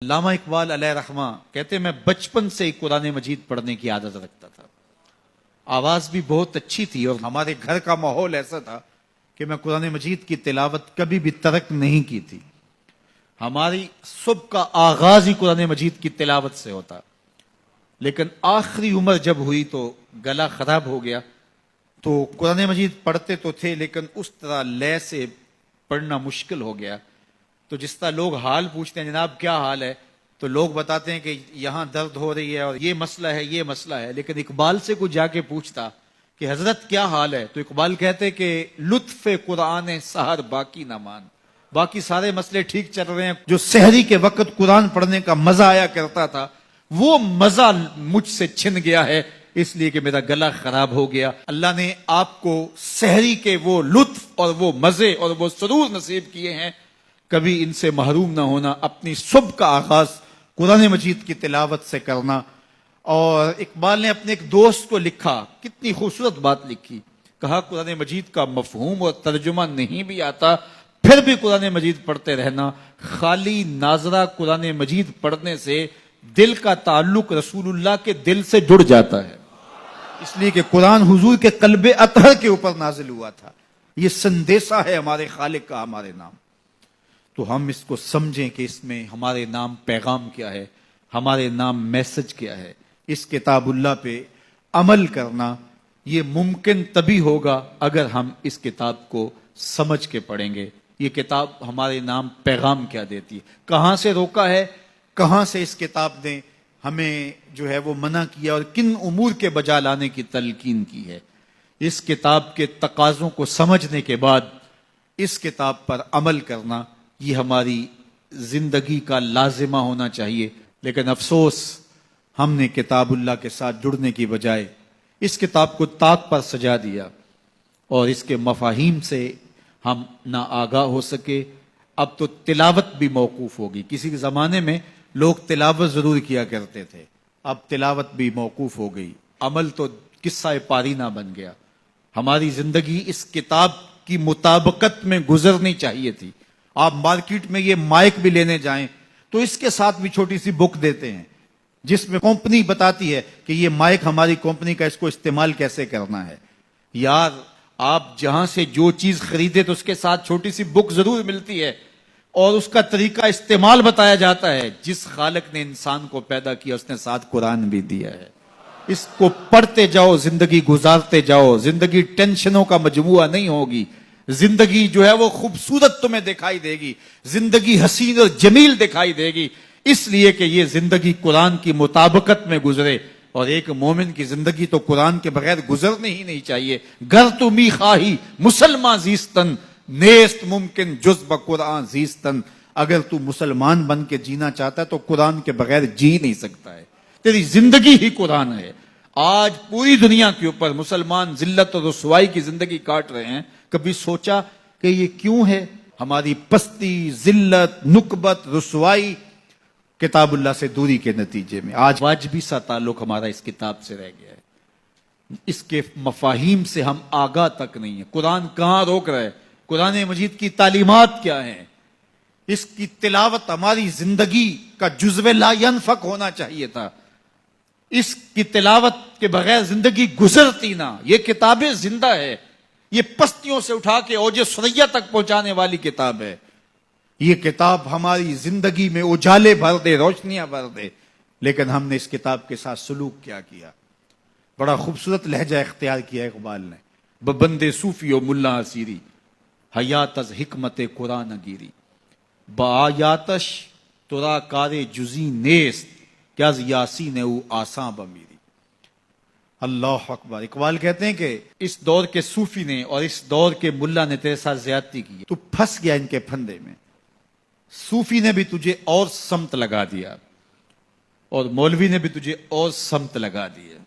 علامہ اقبال علیہ رحمہ کہتے ہیں میں بچپن سے ہی قرآن مجید پڑھنے کی عادت رکھتا تھا. آواز بھی بہت اچھی تھی اور ہمارے گھر کا ماحول ایسا تھا کہ میں قرآن مجید کی تلاوت کبھی بھی ترک نہیں کی تھی. ہماری صبح کا آغاز ہی قرآن مجید کی تلاوت سے ہوتا. لیکن آخری عمر جب ہوئی تو گلا خراب ہو گیا تو قرآن مجید پڑھتے تو تھے لیکن اس طرح لے سے پڑھنا مشکل ہو گیا. تو جس طرح لوگ حال پوچھتے ہیں جناب کیا حال ہے تو لوگ بتاتے ہیں کہ یہاں درد ہو رہی ہے اور یہ مسئلہ ہے یہ مسئلہ ہے. لیکن اقبال سے کوئی جا کے پوچھتا کہ حضرت کیا حال ہے تو اقبال کہتے کہ لطف قرآن سحر باقی نہ مان. باقی سارے مسئلے ٹھیک چل رہے ہیں. جو سحری کے وقت قرآن پڑھنے کا مزہ آیا کرتا تھا وہ مزہ مجھ سے چھن گیا ہے اس لیے کہ میرا گلا خراب ہو گیا. اللہ نے آپ کو سحری کے وہ لطف اور وہ مزے اور وہ سرور نصیب کیے ہیں. کبھی ان سے محروم نہ ہونا. اپنی صبح کا آغاز قرآن مجید کی تلاوت سے کرنا. اور اقبال نے اپنے ایک دوست کو لکھا, کتنی خوبصورت بات لکھی. کہا قرآن مجید کا مفہوم اور ترجمہ نہیں بھی آتا پھر بھی قرآن مجید پڑھتے رہنا. خالی ناظرہ قرآن مجید پڑھنے سے دل کا تعلق رسول اللہ کے دل سے جڑ جاتا ہے. اس لیے کہ قرآن حضور کے قلب اطہر کے اوپر نازل ہوا تھا. یہ سندیسہ ہے ہمارے خالق کا ہمارے نام. تو ہم اس کو سمجھیں کہ اس میں ہمارے نام پیغام کیا ہے, ہمارے نام میسج کیا ہے. اس کتاب اللہ پہ عمل کرنا یہ ممکن تبھی ہوگا اگر ہم اس کتاب کو سمجھ کے پڑھیں گے. یہ کتاب ہمارے نام پیغام کیا دیتی ہے, کہاں سے روکا ہے, کہاں سے اس کتاب نے ہمیں جو ہے وہ منع کیا اور کن امور کے بجا لانے کی تلقین کی ہے. اس کتاب کے تقاضوں کو سمجھنے کے بعد اس کتاب پر عمل کرنا یہ ہماری زندگی کا لازمہ ہونا چاہیے. لیکن افسوس ہم نے کتاب اللہ کے ساتھ جڑنے کی بجائے اس کتاب کو طاق پر سجا دیا اور اس کے مفاہیم سے ہم نہ آگاہ ہو سکے. اب تو تلاوت بھی موقوف ہوگی. کسی زمانے میں لوگ تلاوت ضرور کیا کرتے تھے, اب تلاوت بھی موقوف ہو گئی. عمل تو قصہ پارینہ بن گیا. ہماری زندگی اس کتاب کی مطابقت میں گزرنی چاہیے تھی. آپ مارکیٹ میں یہ مائک بھی لینے جائیں تو اس کے ساتھ بھی چھوٹی سی بک دیتے ہیں جس میں کمپنی بتاتی ہے کہ یہ مائک ہماری کمپنی کا, اس کو استعمال کیسے کرنا ہے. یار آپ جہاں سے جو چیز خریدے تو اس کے ساتھ چھوٹی سی بک ضرور ملتی ہے اور اس کا طریقہ استعمال بتایا جاتا ہے. جس خالق نے انسان کو پیدا کیا اس نے ساتھ قرآن بھی دیا ہے. اس کو پڑھتے جاؤ, زندگی گزارتے جاؤ. زندگی ٹینشنوں کا مجموعہ نہیں ہوگی. زندگی جو ہے وہ خوبصورت تمہیں دکھائی دے گی. زندگی حسین اور جمیل دکھائی دے گی اس لیے کہ یہ زندگی قرآن کی مطابقت میں گزرے. اور ایک مومن کی زندگی تو قرآن کے بغیر گزرنے ہی نہیں چاہیے. گر تو می خواہی مسلمان زیستن نیست ممکن جز بقرآن زیستن. اگر تو مسلمان بن کے جینا چاہتا ہے تو قرآن کے بغیر جی نہیں سکتا ہے. تیری زندگی ہی قرآن ہے. آج پوری دنیا کے اوپر مسلمان ذلت اور رسوائی کی زندگی کاٹ رہے ہیں. کبھی سوچا کہ یہ کیوں ہے؟ ہماری پستی, ذلت, نکبت, رسوائی کتاب اللہ سے دوری کے نتیجے میں. آج واجبی سا تعلق ہمارا اس کتاب سے رہ گیا ہے. اس کے مفاہیم سے ہم آگاہ تک نہیں ہیں. قرآن کہاں روک رہا ہے, قرآن مجید کی تعلیمات کیا ہیں. اس کی تلاوت ہماری زندگی کا جزو لا ینفک ہونا چاہیے تھا. اس کی تلاوت کے بغیر زندگی گزرتی نہ. یہ کتابیں زندہ ہے. یہ پستیوں سے اٹھا کے اوج ثریا تک پہنچانے والی کتاب ہے. یہ کتاب ہماری زندگی میں اجالے بھر دے, روشنیاں بھر دے. لیکن ہم نے اس کتاب کے ساتھ سلوک کیا کیا. بڑا خوبصورت لہجہ اختیار کیا اقبال نے. ببندے صوفی و ملا اسیری حیات از حکمت قرآن گیری بآیاتش ترا کار جزی نیست کہ از یاسین او آساں بمیری. اللہ اکبر. اقبال کہتے ہیں کہ اس دور کے صوفی نے اور اس دور کے ملا نے تیرے ساتھ زیادتی کی. تو پھنس گیا ان کے پھندے میں. صوفی نے بھی تجھے اور سمت لگا دیا اور مولوی نے بھی تجھے اور سمت لگا دیا.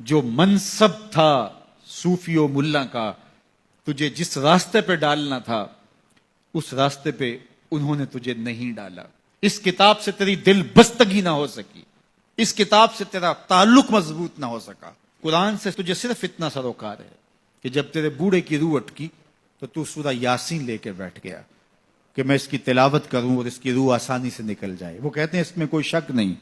جو منصب تھا صوفی و ملا کا, تجھے جس راستے پہ ڈالنا تھا اس راستے پہ انہوں نے تجھے نہیں ڈالا. اس کتاب سے تیری دل بستگی نہ ہو سکی. اس کتاب سے تیرا تعلق مضبوط نہ ہو سکا. قرآن سے تجھے صرف اتنا سروکار ہے کہ جب تیرے بوڑھے کی روح اٹکی تو تو سورہ یاسین لے کے بیٹھ گیا. کہ میں اس کی تلاوت کروں اور اس کی روح آسانی سے نکل جائے. وہ کہتے ہیں اس میں کوئی شک نہیں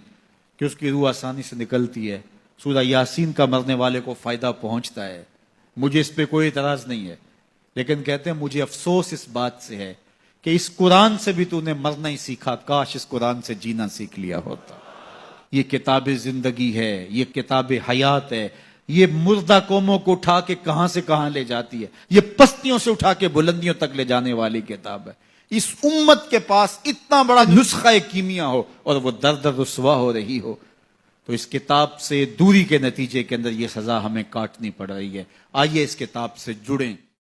کہ اس کی روح آسانی سے نکلتی ہے. سورہ یاسین کا مرنے والے کو فائدہ پہنچتا ہے, مجھے اس پہ کوئی اعتراض نہیں ہے, لیکن کہتے ہیں مجھے افسوس اس بات سے ہے کہ اس قرآن سے بھی تو نے مرنا ہی سیکھا, کاش اس قرآن سے جینا سیکھ لیا ہوتا. یہ کتاب زندگی ہے, یہ کتاب حیات ہے, یہ مردہ قوموں کو اٹھا کے کہاں سے کہاں لے جاتی ہے, یہ پستیوں سے اٹھا کے بلندیوں تک لے جانے والی کتاب ہے. اس امت کے پاس اتنا بڑا نسخہ کیمیا ہو اور وہ در در رسوا ہو رہی ہو, تو اس کتاب سے دوری کے نتیجے کے اندر یہ سزا ہمیں کاٹنی پڑ رہی ہے. آئیے اس کتاب سے جڑیں.